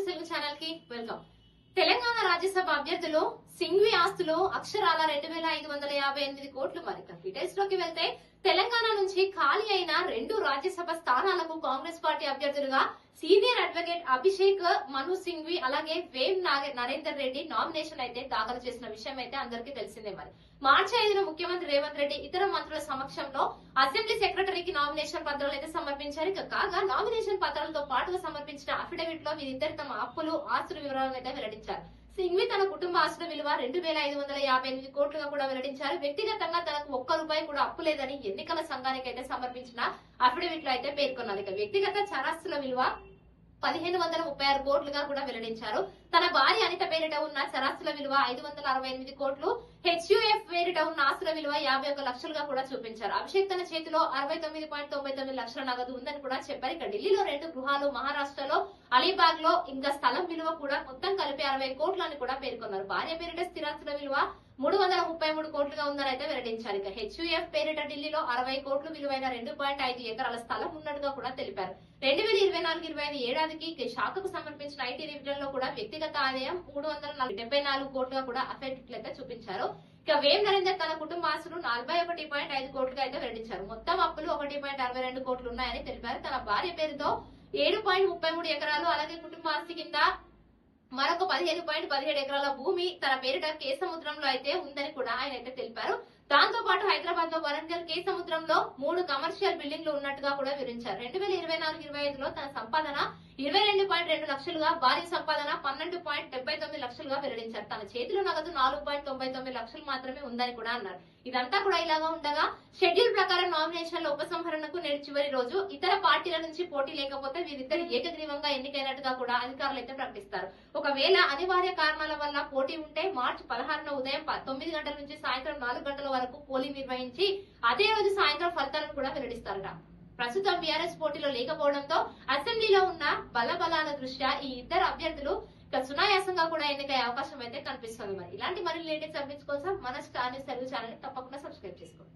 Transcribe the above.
News Telugu channel కి welcome. Telangana Rajya Sabha అభ్యర్థులు సింఘ్వి ఆస్తులు అక్షరాల 2558 కోట్లు. మరి డీటెయిల్స్ లోకి వెళ్తే తెలంగాణ నుంచి ఖాళీ అయిన 2 రాజ్యసభ స్థానాలకు కాంగ్రెస్ పార్టీ అభ్యర్థులుగా సీనియర్ అడ్వకేట్ అభిషేక్ మను సింఘ్వి అలాగే వేవ్ నరేందర్ రెడ్డి నామినేషన్ అయితే దాఖలు చేసిన విషయం అయితే అందరికీ తెలిసిందే. మరి మార్చి 5న ముఖ్యమంత్రి రేవంత్ రెడ్డి ఇతర మంత్రుల సమక్షంలో అసెంబ్లీ సెక్రటరీకి నామినేషన్ పత్రాలు అయితే సమర్పించారు. కాగా నామినేషన్ పత్రాలతో పాటుగా సమర్పించిన అఫిడవిట్ లో వీరిద్దరు తమ అప్పులు ఆస్తుల వివరాలను అయితే వెల్లడించారు. సింఘ్వి తన కుటుంబ ఆస్తుల విలువ 2558 కోట్లుగా కూడా వెల్లడించారు. వ్యక్తిగతంగా తనకు ఒక్క రూపాయి కూడా అప్పు లేదని ఎన్నికల సంఘానికి అయితే సమర్పించిన అఫిడవిట్ లో అయితే పేర్కొన్నారు. ఇక వ్యక్తిగత చరాస్తుల విలువ 1536 కోట్లుగా కూడా వెల్లడించారు. తన భార్య అనిత పేరిట ఉన్న చరాస్తుల విలువ 568 కోట్లు, హెచ్యుఎఫ్ పేరిట ఉన్న ఆస్తుల విలువ 51 లక్షలుగా కూడా చూపించారు. అభిషేక్ తన చేతిలో 69.99 లక్షల నగదు ఉందని కూడా చెప్పారు. ఇక ఢిల్లీలో 2 గృహాలు, మహారాష్ట్రలో అలీబాగ్ లో ఇంకా స్థలం విలువ కూడా మొత్తం కలిపి 60 కోట్లు అని కూడా పేర్కొన్నారు. భార్య పేరిట స్థిరాస్తుల విలువ 333 కోట్లుగా ఉందని అయితే వెల్లడించారు. ఇక హెచ్యుఎఫ్ పేరిట ఢిల్లీలో 60 కోట్లు విలువైన 2.5 ఎకరాల స్థలం ఉన్నట్టుగా కూడా తెలిపారు. 2024-25 ఏడాదికి శాఖకు సమర్పించిన ఐటీ రివిజన్ లో కూడా వ్యక్తిగత ఆదాయం 374 కోట్లుగా కూడా అఫిడవిట్ అయితే చూపించారు. ఇక వేవ్ నరేందర్ తన కుటుంబ ఆస్తులు 41.5 కోట్లుగా అయితే వెల్లడించారు. మొత్తం అప్పులు 1.62 కోట్లు ఉన్నాయని తెలిపారు. తన భార్య పేరుతో 7.33 ఎకరాలు అలాగే కుటుంబ ఆస్తి కింద మరొక 15.17 ఎకరాల భూమి తన పేరిట కేసముద్రంలో అయితే ఉందని కూడా ఆయన అయితే తెలిపారు. దాంతో పాటు హైదరాబాద్ లో వరంగల్ కేసముద్రంలో 3 కమర్షియల్ బిల్డింగ్లు ఉన్నట్టుగా కూడా వివరించారు. 2024-25లో తన సంపాదన 22.2 లక్షలుగా, భార్య సంపాదన 12.79 లక్షలుగా వెల్లడించారు. తన చేతిలో నగదు 4.99 లక్షలు మాత్రమే ఉందని కూడా అన్నారు. ఇదంతా కూడా ఇలాగా ఉండగా షెడ్యూల్ ప్రకారం నామినేషన్ల ఉపసంహరణకు నేడు చివరి రోజు. ఇతర పార్టీల నుంచి పోటీ లేకపోతే వీరిద్దరు ఏకగ్రీవంగా ఎన్నికైనట్టుగా కూడా అధికారులు అయితే ప్రకటిస్తారు. ఒకవేళ అనివార్య కారణాల వల్ల పోటీ ఉంటే మార్చి 16న ఉదయం 9 గంటల నుంచి సాయంత్రం 4 గంటల వరకు పోలింగ్ నిర్వహించి అదే రోజు సాయంత్రం ఫలితాలను కూడా వెల్లడిస్తారట. ప్రస్తుతం బీఆర్ఎస్ పోటీలో లేకపోవడంతో అసెంబ్లీలో ఉన్న బలబలాల దృష్ట్యా ఈ ఇద్దరు అభ్యర్థులు సునాయాసంగా కూడా ఎన్నికయ్యే అవకాశం అయితే కనిపిస్తుంది. మరి ఇలాంటి మరిన్ని లేటెస్ట్ అప్డేట్స్ కోసం మన స్టార్ న్యూస్ తెలుగు ఛానల్ తప్పకుండా సబ్స్క్రైబ్ చేసుకోండి.